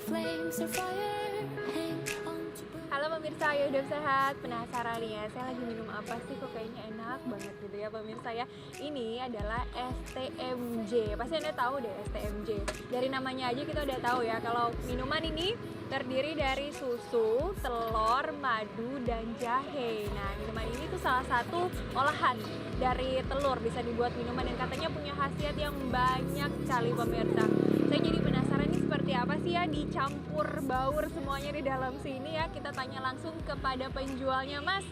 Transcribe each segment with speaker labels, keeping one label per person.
Speaker 1: Halo pemirsa, ya udah sehat? Penasaran nih ya, saya lagi minum apa sih kok kayaknya enak banget gitu ya pemirsa ya. Ini adalah STMJ, pasti Anda tahu deh STMJ. Dari namanya aja kita udah tahu ya kalau minuman ini terdiri dari susu, telur, madu, dan jahe. Nah minuman ini tuh salah satu olahan dari telur, bisa dibuat minuman dan katanya punya khasiat yang banyak sekali pemirsa. Saya jadi penasaran nih seperti apa sih ya dicampur baur semuanya di dalam sini ya. Kita tanya langsung kepada penjualnya. Mas,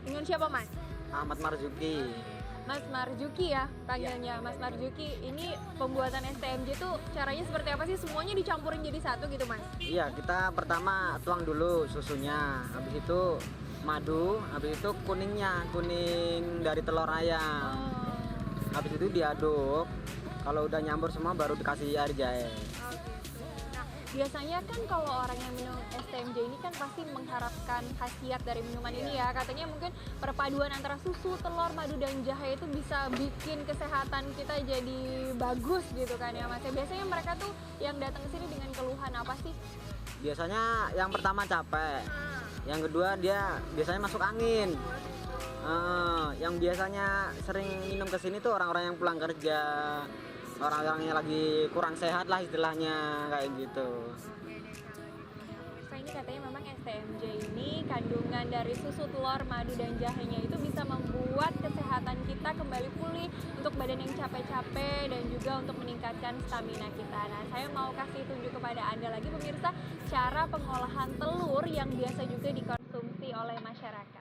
Speaker 1: dengan siapa Mas?
Speaker 2: Ahmad Marzuki.
Speaker 1: Mas Marzuki ya panggilnya. Mas Marzuki, ini pembuatan STMJ tuh caranya seperti apa sih? Semuanya dicampurin jadi satu gitu Mas?
Speaker 2: Iya, kita pertama tuang dulu susunya, habis itu madu, habis itu kuningnya, kuning dari telur ayam. Habis itu diaduk. Kalau udah nyampur semua baru dikasih air jahe.
Speaker 1: Nah, biasanya kan kalau orang yang minum STMJ ini kan pasti mengharapkan khasiat dari minuman ini ya. Katanya mungkin perpaduan antara susu, telur, madu, dan jahe itu bisa bikin kesehatan kita jadi bagus gitu kan ya Mas. Biasanya mereka tuh yang datang ke sini dengan keluhan apa sih?
Speaker 2: Biasanya yang pertama capek, yang kedua dia biasanya masuk angin. Yang biasanya sering minum ke sini tuh orang-orang yang pulang kerja, orang-orangnya lagi kurang sehat lah istilahnya kayak gitu.
Speaker 1: Ini katanya memang STMJ ini kandungan dari susu, telur, madu, dan jahenya itu bisa membuat kesehatan kita kembali pulih untuk badan yang capek-capek dan juga untuk meningkatkan stamina kita. Nah, saya mau kasih tunjuk kepada Anda lagi pemirsa cara pengolahan telur yang biasa juga dikonsumsi oleh masyarakat.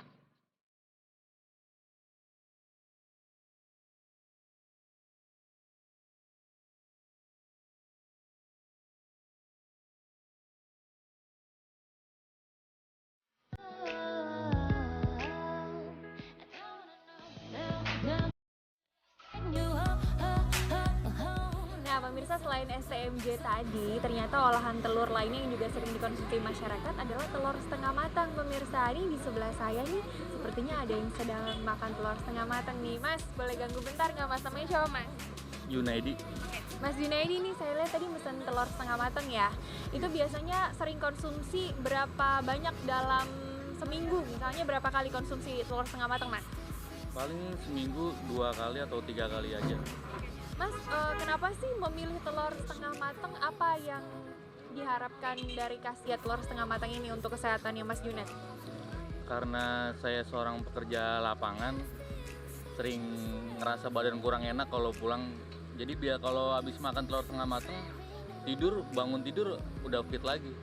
Speaker 1: Nah pemirsa, selain STMJ tadi, ternyata olahan telur lainnya yang juga sering dikonsumsi masyarakat adalah telur setengah matang pemirsa. Ini di sebelah saya nih, sepertinya ada yang sedang makan telur setengah matang nih. Mas, boleh ganggu bentar nggak Mas? Namanya siapa Mas?
Speaker 3: Junaidi.
Speaker 1: Mas Junaidi nih, saya lihat tadi mesen telur setengah matang ya. Itu biasanya sering konsumsi berapa banyak dalam seminggu? Misalnya berapa kali konsumsi telur setengah matang Mas?
Speaker 3: Paling seminggu 2 kali atau 3 kali aja.
Speaker 1: Mas, kenapa sih memilih telur setengah matang? Apa yang diharapkan dari khasiat telur setengah matang ini untuk kesehatannya Mas Junet?
Speaker 3: Karena saya seorang pekerja lapangan, sering ngerasa badan kurang enak kalau pulang. Jadi biar kalau habis makan telur setengah matang, bangun tidur udah fit lagi.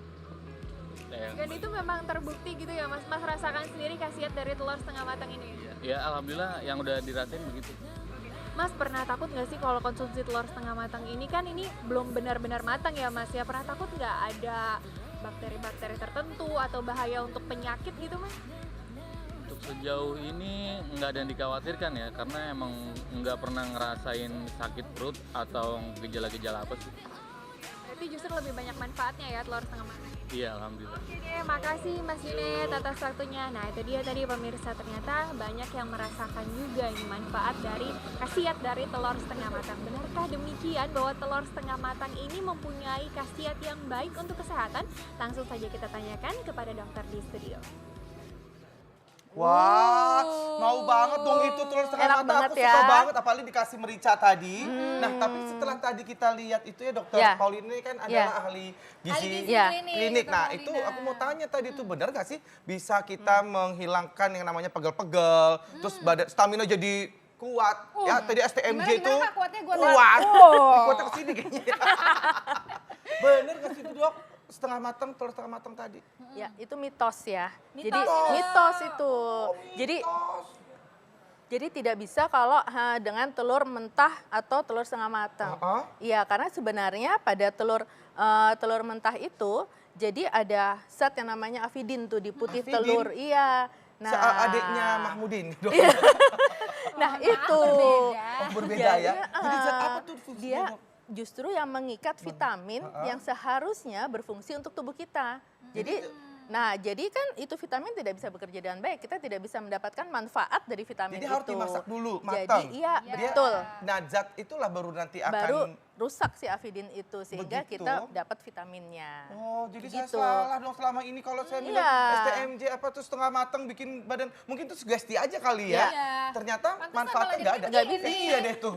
Speaker 1: Dan itu memang terbukti gitu ya Mas? Mas rasakan sendiri khasiat dari telur setengah matang ini?
Speaker 3: Ya alhamdulillah yang udah dirasain begitu.
Speaker 1: Mas pernah takut nggak sih kalau konsumsi telur setengah matang ini? Kan ini belum benar-benar matang ya Mas ya. Pernah takut nggak ada bakteri-bakteri tertentu atau bahaya untuk penyakit gitu Mas?
Speaker 3: Untuk sejauh ini nggak ada yang dikhawatirkan ya, karena emang nggak pernah ngerasain sakit perut atau gejala-gejala apa sih.
Speaker 1: Berarti justru lebih banyak manfaatnya ya telur setengah matang.
Speaker 3: Iya alhamdulillah.
Speaker 1: Oke deh, makasih Mas Junet atas waktunya. Nah itu dia tadi pemirsa, ternyata banyak yang merasakan juga ini manfaat dari khasiat dari telur setengah matang. Benarkah demikian bahwa telur setengah matang ini mempunyai khasiat yang baik untuk kesehatan? Langsung saja kita tanyakan kepada dokter di studio.
Speaker 4: Wah, mau banget dong itu telur setengah
Speaker 5: Enak
Speaker 4: matang.
Speaker 5: banget
Speaker 4: Aku
Speaker 5: ya.
Speaker 4: suka banget, apalagi dikasih merica tadi. Nah, tapi setelah tadi kita lihat itu ya dokter
Speaker 5: Ya.
Speaker 4: Pauline ini kan adalah ahli gizi
Speaker 5: Ya.
Speaker 4: klinik. Nah, itu aku mau tanya tadi itu benar gak sih bisa kita menghilangkan yang namanya pegel-pegel, terus badan stamina jadi kuat. Ya, tadi STMJ itu
Speaker 6: Gimana, Kak? Kuatnya gua
Speaker 4: kuat. Kuatnya kesini kayaknya. Bener gak sih itu dok? Telur setengah matang tadi.
Speaker 5: Ya, itu mitos ya.
Speaker 6: Mitos
Speaker 5: Jadi
Speaker 6: itu.
Speaker 5: mitos itu.
Speaker 4: Mitos.
Speaker 5: Jadi tidak bisa kalau dengan telur mentah atau telur setengah matang. Iya, karena sebenarnya pada telur mentah itu jadi ada zat yang namanya avidin tuh di putih
Speaker 4: Avidin?
Speaker 5: telur. Iya. Nah,
Speaker 4: Adiknya Mahmudin. Dok.
Speaker 5: nah itu.
Speaker 4: Berbeda ya.
Speaker 5: Jadi,
Speaker 4: Jadi zat apa tuh fungsinya,
Speaker 5: Dia
Speaker 4: Dok?
Speaker 5: justru yang mengikat vitamin yang seharusnya berfungsi untuk tubuh kita. Jadi kan itu vitamin tidak bisa bekerja dengan baik. Kita tidak bisa mendapatkan manfaat dari vitamin
Speaker 4: Jadi
Speaker 5: itu.
Speaker 4: harus dimasak dulu,
Speaker 5: Jadi
Speaker 4: matang.
Speaker 5: iya,
Speaker 4: Dia-
Speaker 5: betul.
Speaker 4: Nah, zat itulah baru nanti akan
Speaker 5: Baru rusak si avidin itu sehingga
Speaker 4: Begitu?
Speaker 5: kita dapat vitaminnya.
Speaker 4: Oh, jadi
Speaker 5: Gitu.
Speaker 4: saya salah dong selama ini kalau saya minum
Speaker 5: Iya.
Speaker 4: STMJ apa tuh setengah matang bikin badan mungkin itu sugesti aja kali ya.
Speaker 1: Iya.
Speaker 4: Ternyata
Speaker 1: Pantesan
Speaker 4: manfaatnya
Speaker 1: malah
Speaker 4: nggak ada.
Speaker 5: Nggak bisa.
Speaker 4: Iya deh tuh.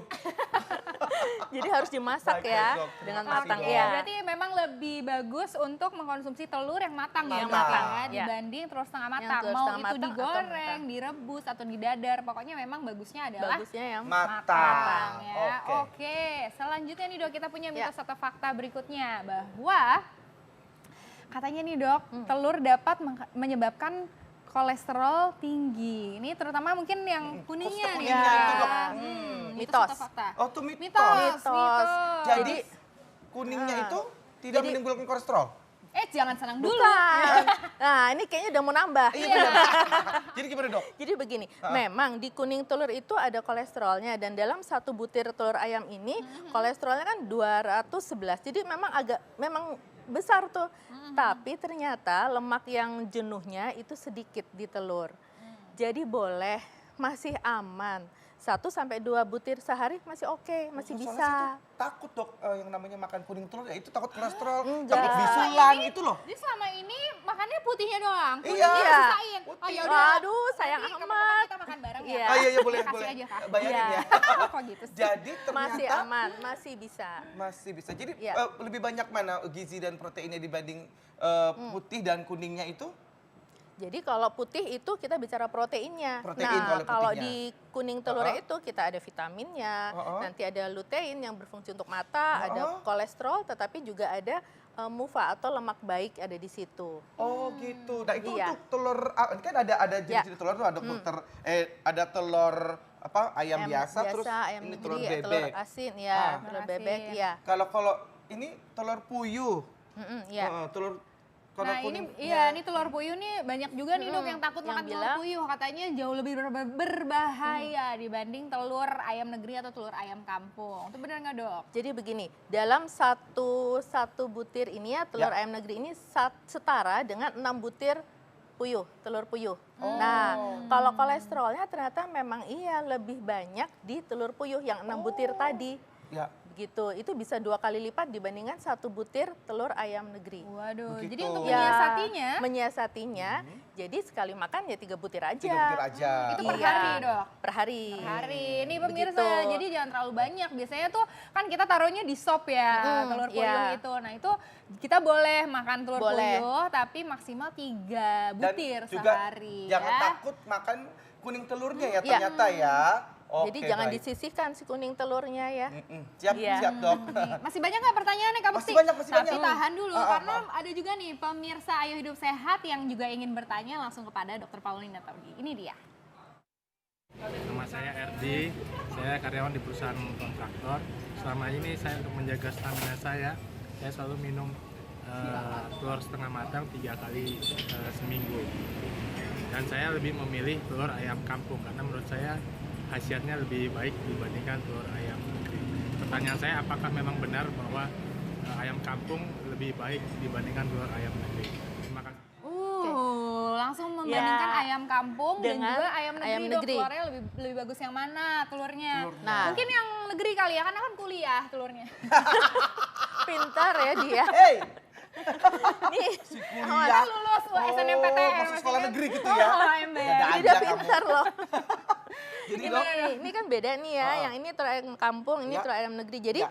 Speaker 5: Jadi harus dimasak
Speaker 4: Baik,
Speaker 5: ya
Speaker 4: baik, Dok. Terima
Speaker 5: dengan
Speaker 4: kasih,
Speaker 5: matang
Speaker 4: Dok.
Speaker 5: ya.
Speaker 1: Berarti memang lebih bagus untuk mengkonsumsi telur yang matang ya,
Speaker 4: Yang
Speaker 1: Mbak,
Speaker 4: matang.
Speaker 1: ya,
Speaker 5: Ya.
Speaker 1: dibanding telur setengah
Speaker 5: Yang
Speaker 1: matang.
Speaker 5: telur
Speaker 1: Mau
Speaker 5: setengah
Speaker 1: itu
Speaker 5: matang atau
Speaker 1: digoreng,
Speaker 5: mentah.
Speaker 1: direbus atau didadar, pokoknya memang bagusnya adalah
Speaker 5: Bagusnya yang
Speaker 4: Matang.
Speaker 1: ya.
Speaker 4: Oke.
Speaker 1: Oke, selanjutnya nih Dok, kita punya
Speaker 5: Ya.
Speaker 1: mitos atau fakta berikutnya bahwa katanya nih Dok, telur dapat menyebabkan kolesterol tinggi. Ini terutama mungkin yang kuningnya nih.
Speaker 4: kuningnya
Speaker 1: ya.
Speaker 4: itu, Dok.
Speaker 1: Mitos
Speaker 5: Mitos.
Speaker 1: atau fakta?
Speaker 4: Oh, tuh mitos.
Speaker 5: Mitos.
Speaker 4: Jadi kuningnya itu tidak
Speaker 5: jadi-
Speaker 4: menimbulkan kolesterol.
Speaker 1: Jangan senang dulu.
Speaker 5: Bukan. Nah, ini kayaknya udah mau nambah.
Speaker 4: Iya benar. Jadi gimana, Dok?
Speaker 5: Jadi begini, memang di kuning telur itu ada kolesterolnya dan dalam satu butir telur ayam ini kolesterolnya kan 211. Jadi memang besar tuh. Tapi ternyata lemak yang jenuhnya itu sedikit di telur. Jadi boleh, masih aman. 1 sampai 2 butir sehari masih oke, masih
Speaker 4: Soalnya
Speaker 5: bisa.
Speaker 4: saya tuh takut, Dok, yang namanya makan kuning telur ya itu takut kolesterol,
Speaker 5: Enggak.
Speaker 4: takut bisulan itu loh.
Speaker 1: Jadi selama ini makannya putihnya doang.
Speaker 4: Iya.
Speaker 1: Kuningnya
Speaker 5: Iya.
Speaker 1: sisain. Oh ya udah.
Speaker 5: Waduh, sayang
Speaker 1: Nanti
Speaker 5: amat.
Speaker 1: kapan-kapan kita makan bareng ya.
Speaker 5: Iya.
Speaker 4: Ah iya boleh
Speaker 1: Kasih
Speaker 4: boleh.
Speaker 1: aja, Kak.
Speaker 4: Bayarin
Speaker 5: Iya.
Speaker 4: ya.
Speaker 1: Kok gitu sih?
Speaker 4: Jadi
Speaker 5: Masih
Speaker 4: ternyata
Speaker 5: aman, masih bisa.
Speaker 4: masih bisa. Jadi
Speaker 5: Iya.
Speaker 4: lebih banyak mana gizi dan proteinnya dibanding putih dan kuningnya itu?
Speaker 5: Jadi kalau putih itu kita bicara proteinnya.
Speaker 4: Protein
Speaker 5: Nah,
Speaker 4: kalau
Speaker 5: kalau
Speaker 4: putihnya.
Speaker 5: di kuning telurnya itu kita ada vitaminnya, nanti ada lutein yang berfungsi untuk mata, ada kolesterol, tetapi juga ada mufa atau lemak baik ada di situ.
Speaker 4: Oh gitu. Nah itu
Speaker 5: Iya.
Speaker 4: untuk telur, ini kan ada jenis telur tuh ada dokter, ada telur apa ayam biasa, terus
Speaker 5: ayam
Speaker 4: ini
Speaker 5: negeri,
Speaker 4: telur
Speaker 5: telur
Speaker 4: bebek.
Speaker 5: asin ya,
Speaker 4: Ah.
Speaker 5: telur
Speaker 1: Telur
Speaker 5: bebek
Speaker 1: asin.
Speaker 5: ya.
Speaker 4: Kalau ini telur puyuh,
Speaker 5: Ya.
Speaker 4: telur kalau
Speaker 1: Nah ini
Speaker 4: kuning,
Speaker 1: ini telur puyuh nih banyak juga nih Dok yang takut
Speaker 5: Yang
Speaker 1: makan telur
Speaker 5: bilang-
Speaker 1: puyuh, katanya jauh lebih berbahaya dibanding telur ayam negeri atau telur ayam kampung. Itu benar nggak Dok?
Speaker 5: Jadi begini, dalam satu butir ini ya telur ayam negeri ini setara dengan 6 butir puyuh, telur puyuh. Nah, kalau kolesterolnya ternyata memang iya lebih banyak di telur puyuh yang 6 butir tadi.
Speaker 4: ya.
Speaker 5: Gitu, itu bisa 2 kali lipat dibandingkan 1 butir telur ayam negeri.
Speaker 1: Waduh,
Speaker 4: Begitu.
Speaker 1: jadi untuk
Speaker 5: Ya,
Speaker 1: menyiasatinya
Speaker 5: menyiasatinya, jadi sekali makan ya 3 butir aja.
Speaker 4: 3 butir aja.
Speaker 1: itu per
Speaker 5: Iya.
Speaker 1: hari Dok?
Speaker 5: Per hari.
Speaker 1: Hari ini pemirsa,
Speaker 5: Begitu.
Speaker 1: jadi jangan terlalu banyak. Biasanya tuh kan kita taruhnya di sop ya, telur puyuh
Speaker 5: iya.
Speaker 1: itu. Nah itu kita boleh makan telur
Speaker 5: Boleh.
Speaker 1: puyuh, tapi maksimal 3
Speaker 4: Dan
Speaker 1: butir
Speaker 4: juga
Speaker 1: sehari.
Speaker 4: jangan
Speaker 1: ya.
Speaker 4: takut makan kuning telurnya ya
Speaker 5: Iya.
Speaker 4: ternyata ya.
Speaker 5: Jadi
Speaker 4: Oke,
Speaker 5: jangan
Speaker 4: baik.
Speaker 5: disisihkan si kuning telurnya ya.
Speaker 4: Siap,
Speaker 5: Iya.
Speaker 4: siap Dok.
Speaker 1: Nih, masih banyak nggak pertanyaannya Kak
Speaker 4: Masih
Speaker 1: Bekti?
Speaker 4: banyak, masih
Speaker 1: Tapi
Speaker 4: banyak.
Speaker 1: tahan dulu,
Speaker 4: Ah, ah,
Speaker 1: karena ada juga nih pemirsa Ayo Hidup Sehat yang juga ingin bertanya langsung kepada Dr. Paulina Taudi. Ini dia.
Speaker 6: Nama saya RD, saya karyawan di perusahaan kontraktor. Selama ini saya untuk menjaga stamina saya selalu minum telur setengah matang 3 kali seminggu. Dan saya lebih memilih telur ayam kampung karena menurut saya khasiatnya lebih baik dibandingkan telur ayam negeri. Pertanyaan saya, apakah memang benar bahwa ayam kampung lebih baik dibandingkan telur ayam negeri? Terima kasih.
Speaker 1: Langsung membandingkan
Speaker 5: Ya.
Speaker 1: ayam kampung dan
Speaker 5: Dengan
Speaker 1: juga ayam negeri,
Speaker 5: ayam
Speaker 1: Dok.
Speaker 5: negeri.
Speaker 1: Keluarnya lebih bagus yang mana telurnya?
Speaker 5: Nah.
Speaker 1: Mungkin yang negeri kali ya, karena kan kuliah telurnya.
Speaker 5: Pintar ya dia.
Speaker 4: Hey,
Speaker 5: Nih,
Speaker 4: si
Speaker 1: Kan
Speaker 4: kuliah.
Speaker 1: lulus SNMPTN.
Speaker 4: masuk sekolah negeri gitu ya.
Speaker 1: Oh,
Speaker 4: Ada
Speaker 1: ember.
Speaker 5: ini
Speaker 4: aja
Speaker 5: udah
Speaker 4: kamu.
Speaker 5: pintar loh.
Speaker 4: Jadi
Speaker 5: Ini,
Speaker 4: Dok,
Speaker 5: ini kan beda nih ya, yang ini telur ayam kampung, ini
Speaker 4: Ya.
Speaker 5: telur ayam negeri. Jadi
Speaker 4: Ya.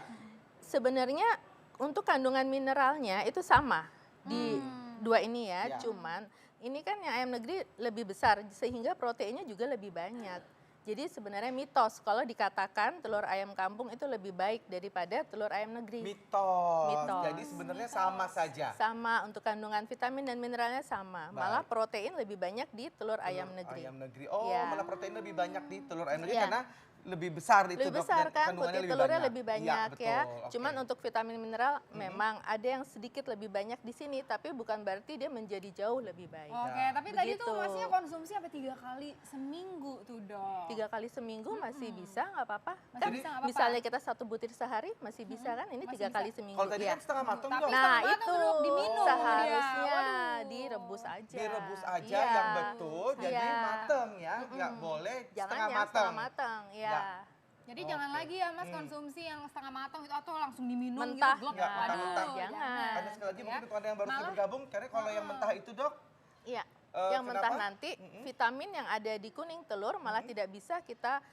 Speaker 5: sebenarnya untuk kandungan mineralnya itu sama di dua ini ya,
Speaker 4: Ya.
Speaker 5: cuman ini kan yang ayam negeri lebih besar sehingga proteinnya juga lebih banyak. Jadi sebenarnya mitos kalau dikatakan telur ayam kampung itu lebih baik daripada telur ayam negeri.
Speaker 4: mitos.
Speaker 5: Mitos.
Speaker 4: Jadi sebenarnya sama saja.
Speaker 5: Sama untuk kandungan vitamin dan mineralnya sama. Malah
Speaker 4: Baik.
Speaker 5: protein lebih banyak di telur ayam negeri.
Speaker 4: Ayam negeri. Oh,
Speaker 5: Iya.
Speaker 4: malah protein lebih banyak di telur ayam negeri
Speaker 5: Iya.
Speaker 4: karena lebih besar itu
Speaker 5: Lebih
Speaker 4: Dok,
Speaker 5: besar
Speaker 4: dan
Speaker 5: kan,
Speaker 4: kandungannya
Speaker 5: putih telurnya lebih
Speaker 4: Iya,
Speaker 5: banyak
Speaker 4: betul.
Speaker 5: ya.
Speaker 4: Oke.
Speaker 5: Cuman untuk vitamin mineral memang ada yang sedikit lebih banyak di sini, tapi bukan berarti dia menjadi jauh lebih baik.
Speaker 1: Oke, tapi tadi tuh
Speaker 5: Begitu.
Speaker 1: masnya konsumsi apa 3 kali seminggu tuh Dok?
Speaker 5: 3 kali seminggu masih bisa, nggak apa-apa.
Speaker 1: Masih
Speaker 5: Kan
Speaker 1: bisa, nggak apa-apa.
Speaker 5: misalnya kita 1 butir sehari masih bisa kan, ini
Speaker 1: Masih
Speaker 5: 3
Speaker 1: bisa.
Speaker 5: kali seminggu.
Speaker 4: Kalau tadi
Speaker 5: ya.
Speaker 4: kan setengah matang
Speaker 1: Tapi
Speaker 4: Dok.
Speaker 5: Nah
Speaker 1: setengah matang
Speaker 5: itu
Speaker 1: tuh, Dok, diminum sama dia.
Speaker 5: seharusnya
Speaker 1: Waduh.
Speaker 5: direbus aja.
Speaker 4: Direbus aja
Speaker 5: Iya.
Speaker 4: yang betul, jadi
Speaker 5: Iya.
Speaker 4: mateng ya, nggak boleh
Speaker 5: Jangan
Speaker 4: setengah
Speaker 5: yang
Speaker 4: mateng.
Speaker 5: setengah matang, ya.
Speaker 4: Ya.
Speaker 1: Jadi jangan lagi ya Mas konsumsi yang setengah matang itu atau langsung diminum
Speaker 5: Mentah.
Speaker 1: gitu. Glok.
Speaker 4: Ya, mentah-mentah.
Speaker 1: Aduh,
Speaker 5: Jangan.
Speaker 4: Karena sekali lagi
Speaker 1: Ya.
Speaker 4: mungkin untuk Anda yang baru
Speaker 1: Malah-
Speaker 4: bergabung, karena kalau yang mentah itu Dok,
Speaker 5: Iya. Yang mentah
Speaker 4: kenapa?
Speaker 5: nanti vitamin yang ada di kuning telur malah tidak bisa kita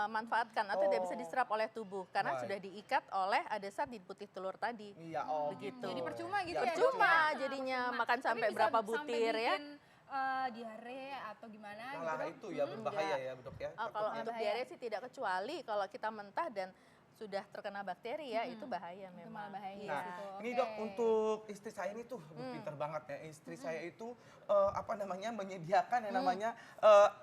Speaker 5: manfaatkan atau tidak bisa diserap oleh tubuh karena
Speaker 4: Baik.
Speaker 5: sudah diikat oleh ada zat di putih telur tadi.
Speaker 4: Iya, oh
Speaker 5: Begitu.
Speaker 1: Jadi percuma gitu
Speaker 4: Ya,
Speaker 1: ya.
Speaker 5: Percuma
Speaker 1: Dok, ya?
Speaker 5: jadinya
Speaker 1: Percuma.
Speaker 5: makan
Speaker 1: Tapi
Speaker 5: sampai
Speaker 1: bisa
Speaker 5: berapa
Speaker 1: sampai
Speaker 5: butir ya.
Speaker 1: bikin, diare atau gimana
Speaker 4: Nah,
Speaker 1: gitu. Dok.
Speaker 4: itu ya berbahaya
Speaker 5: Enggak.
Speaker 4: ya Dok ya.
Speaker 5: Kalau
Speaker 4: takutnya.
Speaker 5: untuk
Speaker 1: bahaya.
Speaker 5: diare sih tidak, kecuali kalau kita mentah dan sudah terkena bakteri ya itu bahaya
Speaker 1: Itu
Speaker 5: memang.
Speaker 1: malah bahaya
Speaker 5: Iya.
Speaker 1: gitu.
Speaker 4: Ini
Speaker 1: Oke.
Speaker 4: Dok, untuk istri saya ini tuh pinter banget ya. Istri saya itu menyediakan yang namanya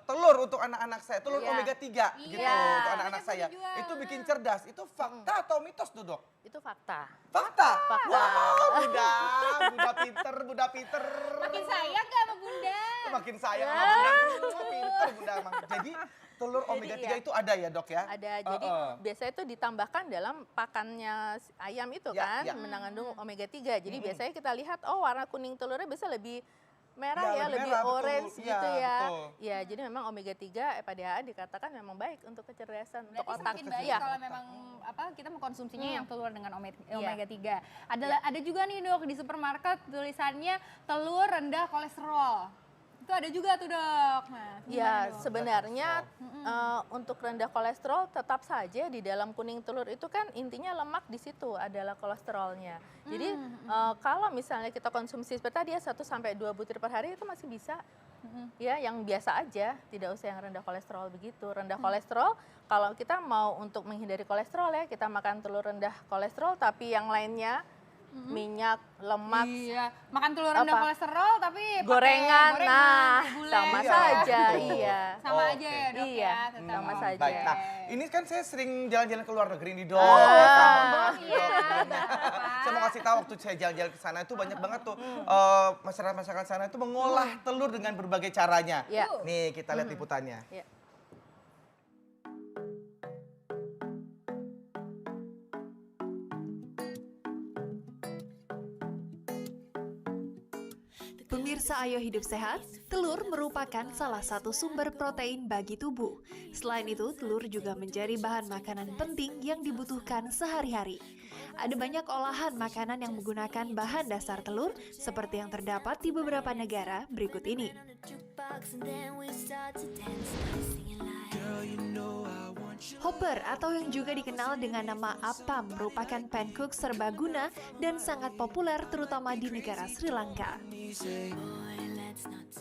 Speaker 4: telur untuk anak-anak saya, telur
Speaker 5: Iya.
Speaker 4: omega 3 gitu
Speaker 5: Iya.
Speaker 4: untuk anak-anak
Speaker 1: Banyak
Speaker 4: saya.
Speaker 1: dijual.
Speaker 4: Itu bikin cerdas. Itu fakta atau mitos tuh Dok?
Speaker 5: Itu fakta.
Speaker 4: Fakta.
Speaker 5: Fakta.
Speaker 4: Wow, Bunda pinter.
Speaker 1: Makin sayang gak sama Bunda?
Speaker 4: Makin sayang sama Bunda. Pinter Bunda emang. Jadi telur
Speaker 5: Jadi
Speaker 4: omega 3
Speaker 5: iya.
Speaker 4: itu ada ya Dok ya?
Speaker 5: Ada, jadi biasanya itu ditambahkan dalam pakannya ayam itu
Speaker 4: Ya,
Speaker 5: kan,
Speaker 4: ya.
Speaker 5: mengandung omega 3. Jadi biasanya kita lihat, oh warna kuning telurnya bisa lebih merah
Speaker 4: Ya,
Speaker 5: ya,
Speaker 4: lebih
Speaker 5: lebih
Speaker 4: merah, betul.
Speaker 5: orange
Speaker 4: Iya,
Speaker 5: gitu ya.
Speaker 4: betul.
Speaker 5: Ya, jadi memang omega 3 PDHA dikatakan memang baik untuk kecerdasan, untuk
Speaker 1: Berarti
Speaker 5: otak.
Speaker 1: semakin baik
Speaker 5: Iya.
Speaker 1: kalau memang kita mengkonsumsinya yang telur dengan
Speaker 5: Iya.
Speaker 1: omega 3. Ada juga nih Dok di supermarket tulisannya telur rendah kolesterol. Itu ada juga tuh Dok. Nah, gimana,
Speaker 5: Ya,
Speaker 1: Dok?
Speaker 5: sebenarnya untuk rendah kolesterol tetap saja di dalam kuning telur itu kan intinya lemak di situ adalah kolesterolnya. Jadi kalau misalnya kita konsumsi seperti tadi ya 1 sampai 2 butir per hari itu masih bisa. Ya, yang biasa aja, tidak usah yang rendah kolesterol begitu. Rendah kolesterol kalau kita mau untuk menghindari kolesterol ya, kita makan telur rendah kolesterol tapi yang lainnya minyak, lemak,
Speaker 1: Iya, makan telur rendah
Speaker 5: Apa?
Speaker 1: kolesterol tapi pakai
Speaker 5: gorengan, nah
Speaker 1: bule.
Speaker 5: sama
Speaker 4: Iya,
Speaker 5: saja,
Speaker 4: betul.
Speaker 5: iya.
Speaker 1: Sama
Speaker 4: Oh,
Speaker 1: aja
Speaker 4: oke.
Speaker 1: ya Dok
Speaker 5: Iya,
Speaker 1: ya. tetap.
Speaker 5: sama saja.
Speaker 4: Baik, nah ini kan saya sering jalan-jalan ke luar negeri nih Dok.
Speaker 5: Ah.
Speaker 4: ya kan?
Speaker 1: Iya,
Speaker 4: Saya mau kasih tahu waktu saya jalan-jalan ke sana itu banyak banget tuh masyarakat sana itu mengolah telur dengan berbagai caranya.
Speaker 5: Iya.
Speaker 4: Nih kita lihat liputannya.
Speaker 5: Iya.
Speaker 7: Pemirsa Ayo Hidup Sehat, telur merupakan salah satu sumber protein bagi tubuh. Selain itu, telur juga menjadi bahan makanan penting yang dibutuhkan sehari-hari. Ada banyak olahan makanan yang menggunakan bahan dasar telur, seperti yang terdapat di beberapa negara berikut ini. Hopper atau yang juga dikenal dengan nama appam merupakan pancake serbaguna dan sangat populer terutama di negara Sri Lanka.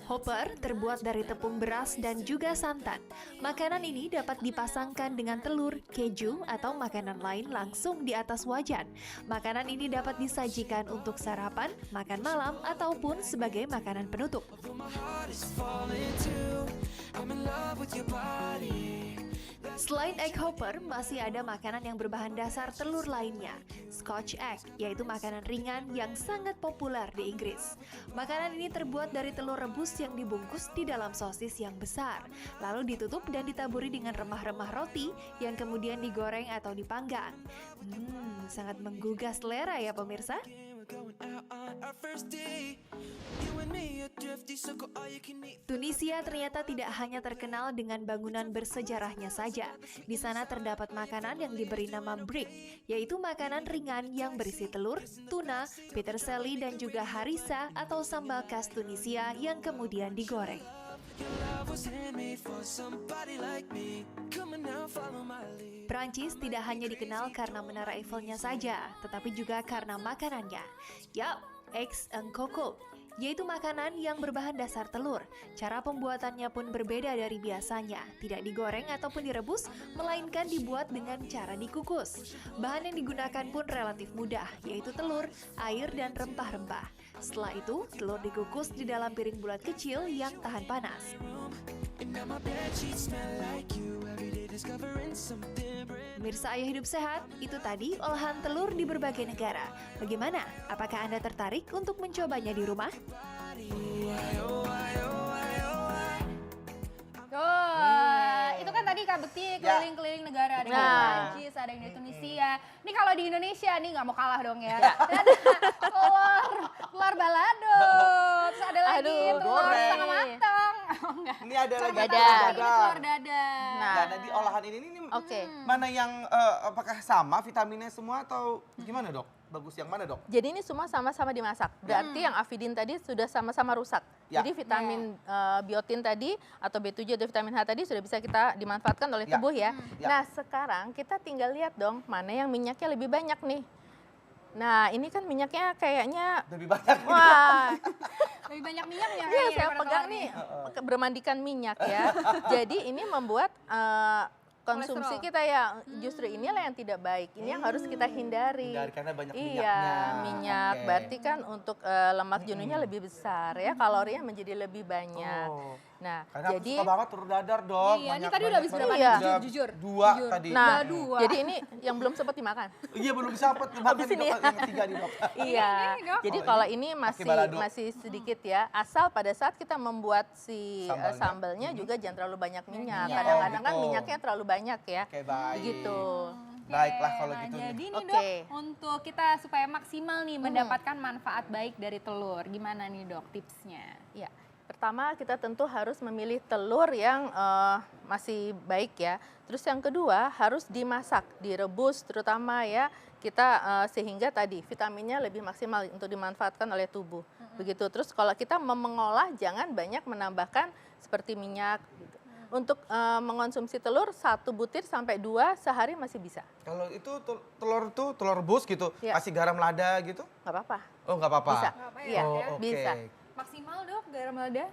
Speaker 7: Hopper terbuat dari tepung beras dan juga santan. Makanan ini dapat dipasangkan dengan telur, keju, atau makanan lain langsung di atas wajan. Makanan ini dapat disajikan untuk sarapan, makan malam, ataupun sebagai makanan penutup. Selain egg hopper, masih ada makanan yang berbahan dasar telur lainnya. Scotch egg, yaitu makanan ringan yang sangat populer di Inggris. Makanan ini terbuat dari telur rebus yang dibungkus di dalam sosis yang besar, lalu ditutup dan ditaburi dengan remah-remah roti yang kemudian digoreng atau dipanggang. Sangat menggugah selera ya pemirsa. Tunisia ternyata tidak hanya terkenal dengan bangunan bersejarahnya saja. Di sana terdapat makanan yang diberi nama brik, yaitu makanan ringan yang berisi telur, tuna, peterseli, dan juga harissa atau sambal khas Tunisia yang kemudian digoreng. Prancis tidak hanya dikenal karena menara Eiffelnya saja, tetapi juga karena makanannya. Yap, eggs and cocoa, yaitu makanan yang berbahan dasar telur. Cara pembuatannya pun berbeda dari biasanya, tidak digoreng ataupun direbus, melainkan dibuat dengan cara dikukus. Bahan yang digunakan pun relatif mudah, yaitu telur, air, dan rempah-rempah. Setelah itu, telur dikukus di dalam piring bulat kecil yang tahan panas. Pemirsa Ayo Hidup Sehat, itu tadi olahan telur di berbagai negara. Bagaimana? Apakah Anda tertarik untuk mencobanya di rumah?
Speaker 1: Itu kan tadi Kak Bekti keliling-keliling negara, ada yang di
Speaker 5: Nah.
Speaker 1: Prancis, ada yang di Tunisia. Ini kalau di Indonesia nih nggak mau kalah dong ya. Ada telur balado, terus ada lagi
Speaker 5: Aduh,
Speaker 1: telur
Speaker 5: goreng.
Speaker 1: setengah matang. enggak?
Speaker 4: Ini ada lagi
Speaker 5: Ada.
Speaker 4: telur
Speaker 1: Ini
Speaker 4: dadar.
Speaker 1: telur dadar.
Speaker 5: Nah.
Speaker 4: Nah, di olahan ini
Speaker 5: Oke.
Speaker 4: mana yang apakah sama vitaminnya semua atau gimana dok? Bagus yang mana dok?
Speaker 5: Jadi ini semua sama-sama dimasak. Berarti yang avidin tadi sudah sama-sama rusak.
Speaker 4: Ya.
Speaker 5: Jadi vitamin biotin tadi atau B7 atau vitamin H tadi sudah bisa kita dimanfaatkan oleh tubuh ya.
Speaker 4: Ya.
Speaker 5: Nah sekarang kita tinggal lihat dong mana yang minyaknya lebih banyak nih. Nah ini kan minyaknya kayaknya
Speaker 4: Lebih banyak.
Speaker 5: wah.
Speaker 1: Lebih banyak minyaknya
Speaker 5: Iya,
Speaker 1: kayaknya
Speaker 5: saya
Speaker 1: daripada
Speaker 5: pegang
Speaker 1: telurnya.
Speaker 5: nih bermandikan minyak ya. Jadi ini membuat konsumsi
Speaker 1: Kolesterol.
Speaker 5: kita ya justru inilah yang tidak baik. Ini yang harus kita hindari.
Speaker 4: Hindari karena banyak
Speaker 5: Iya,
Speaker 4: minyaknya.
Speaker 5: minyak.
Speaker 4: Oke.
Speaker 5: Berarti kan untuk lemak jenuhnya lebih besar ya, kalorinya menjadi lebih banyak.
Speaker 4: Oh.
Speaker 5: Nah,
Speaker 4: Karena aku
Speaker 5: jadi
Speaker 4: suka banget telur dadar dok.
Speaker 1: Iya, ini tadi udah habis berapa nih?
Speaker 5: Iya.
Speaker 1: Jujur.
Speaker 4: Dua
Speaker 1: Jujur.
Speaker 4: tadi.
Speaker 5: nah,
Speaker 1: Udah dua.
Speaker 5: jadi ini yang belum sempat dimakan.
Speaker 4: Iya belum sempat makan
Speaker 5: Habis
Speaker 4: nih
Speaker 5: ini
Speaker 4: dok,
Speaker 5: ya.
Speaker 4: yang ketiga nih dok.
Speaker 5: Iya.
Speaker 1: Dok.
Speaker 5: Jadi
Speaker 4: Oh,
Speaker 5: kalau
Speaker 4: ini
Speaker 5: ini
Speaker 4: pakai balado.
Speaker 5: masih sedikit ya, asal pada saat kita membuat si
Speaker 4: Sambalnya.
Speaker 5: sambalnya juga jangan terlalu banyak minyak.
Speaker 4: Minyak.
Speaker 5: Kadang-kadang
Speaker 4: Oh,
Speaker 5: kan
Speaker 4: gitu.
Speaker 5: minyaknya terlalu banyak ya.
Speaker 4: Oke baik.
Speaker 5: Begitu.
Speaker 4: Baiklah kalau
Speaker 1: Nah,
Speaker 4: gitu
Speaker 1: jadi
Speaker 4: nih.
Speaker 1: nih
Speaker 5: Oke.
Speaker 1: dok, untuk kita supaya maksimal nih mendapatkan manfaat baik dari telur, gimana nih dok tipsnya?
Speaker 5: Ya, pertama kita tentu harus memilih telur yang masih baik ya. Terus yang kedua harus dimasak, direbus terutama ya. Kita sehingga tadi vitaminnya lebih maksimal untuk dimanfaatkan oleh tubuh. Begitu. Terus kalau kita mengolah jangan banyak menambahkan seperti minyak gitu. Untuk mengonsumsi telur 1 butir sampai 2 sehari masih bisa.
Speaker 4: Kalau itu telur tuh telur rebus gitu,
Speaker 5: Iya.
Speaker 4: kasih garam lada gitu?
Speaker 5: Nggak apa-apa.
Speaker 4: Oh nggak apa-apa.
Speaker 5: Bisa.
Speaker 1: Nggak apa ya,
Speaker 5: Iya,
Speaker 4: Oh,
Speaker 1: ya?
Speaker 4: oke.
Speaker 5: bisa.
Speaker 1: Maksimal dok garam lada?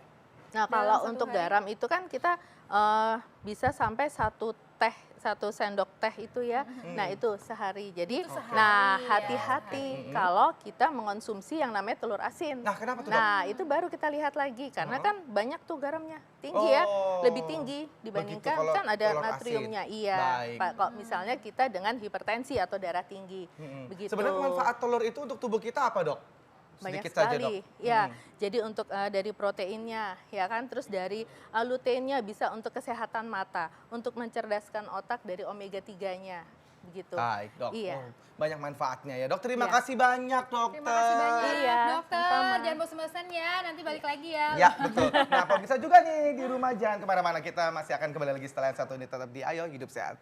Speaker 5: Nah,
Speaker 1: Dalam
Speaker 5: kalau
Speaker 1: satu
Speaker 5: untuk
Speaker 1: hari?
Speaker 5: garam itu kan kita bisa sampai 1 sendok teh itu ya. Nah, itu sehari. Jadi, nah
Speaker 1: ya.
Speaker 5: hati-hati kalau kita mengonsumsi yang namanya telur asin.
Speaker 4: Nah kenapa tuh dok?
Speaker 5: Nah, itu baru kita lihat lagi karena kan banyak tuh garamnya. Tinggi ya,
Speaker 4: Oh,
Speaker 5: lebih tinggi dibandingkan
Speaker 4: begitu kalau
Speaker 5: kan ada
Speaker 4: telur
Speaker 5: natriumnya.
Speaker 4: asin.
Speaker 5: Iya.
Speaker 4: Baik.
Speaker 5: Pak, kalau misalnya kita dengan hipertensi atau darah tinggi. Begitu.
Speaker 4: Sebenarnya manfaat telur itu untuk tubuh kita apa dok?
Speaker 5: Banyak
Speaker 4: Sedikit saja
Speaker 5: sekali,
Speaker 4: dok.
Speaker 5: ya. Jadi untuk dari proteinnya, ya kan, terus dari luteinnya bisa untuk kesehatan mata, untuk mencerdaskan otak dari omega 3-nya, begitu.
Speaker 4: Baik dok.
Speaker 5: Iya.
Speaker 4: Oh, banyak manfaatnya ya dok. Terima
Speaker 5: Iya.
Speaker 4: kasih banyak dokter.
Speaker 1: Terima kasih banyak
Speaker 5: Iya,
Speaker 1: dokter.
Speaker 5: sama-sama.
Speaker 1: Jangan bosan-bosan ya, nanti balik lagi ya.
Speaker 4: Ya betul. Nah pemirsa juga nih di rumah jangan kemana-mana. Kita masih akan kembali lagi setelah yang satu ini tetap di Ayo Hidup Sehat.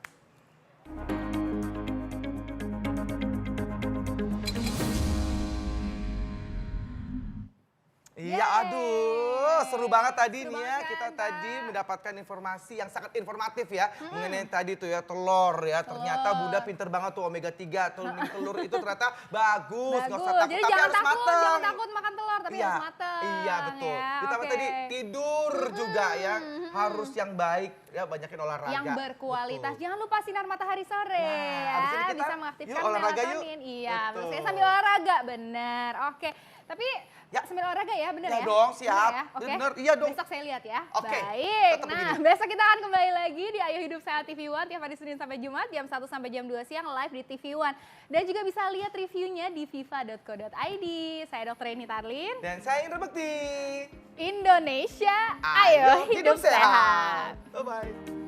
Speaker 4: Iya, aduh, seru banget tadi nih ya. Kita tadi mendapatkan informasi yang sangat informatif ya. Mengenai tadi tuh ya telur ya. Ternyata Bunda pinter banget tuh omega 3. Telur itu ternyata bagus. Nggak usah takut,
Speaker 1: Jadi
Speaker 4: tapi
Speaker 1: jangan
Speaker 4: harus
Speaker 1: takut,
Speaker 4: mateng.
Speaker 1: jangan takut makan telur, tapi
Speaker 4: Iya,
Speaker 1: harus mateng.
Speaker 4: iya betul.
Speaker 1: Ya.
Speaker 4: Ditambah
Speaker 1: Oke.
Speaker 4: tadi tidur juga ya. Harus yang baik ya, banyakin olahraga.
Speaker 1: Yang berkualitas.
Speaker 4: Betul.
Speaker 1: Jangan lupa sinar matahari sore
Speaker 4: Nah, abis ini
Speaker 1: ya.
Speaker 4: kita
Speaker 1: Bisa mengaktifkan
Speaker 4: yuk olahraga yuk.
Speaker 1: melatonin. Iya,
Speaker 4: Betul.
Speaker 1: saya sambil olahraga, bener. Oke, tapi
Speaker 4: Ya.
Speaker 1: sambil olahraga ya, bener
Speaker 4: Ya
Speaker 1: ya?
Speaker 4: dong, siap.
Speaker 1: Bener ya? Oke.
Speaker 4: Bener, iya dong.
Speaker 1: Besok saya lihat ya.
Speaker 4: Oke,
Speaker 1: Baik.
Speaker 4: tetap
Speaker 1: Nah,
Speaker 4: begini.
Speaker 1: besok kita akan kembali lagi di Ayo Hidup Sehat TV One tiap hari Senin sampai Jumat jam 1 sampai jam 2 siang live di TV One. Dan juga bisa lihat reviewnya di viva.co.id. Saya Dr. Eni Tarlin.
Speaker 4: Dan saya Indra Bekti.
Speaker 1: Indonesia, ayo hidup sehat.
Speaker 4: Bye-bye.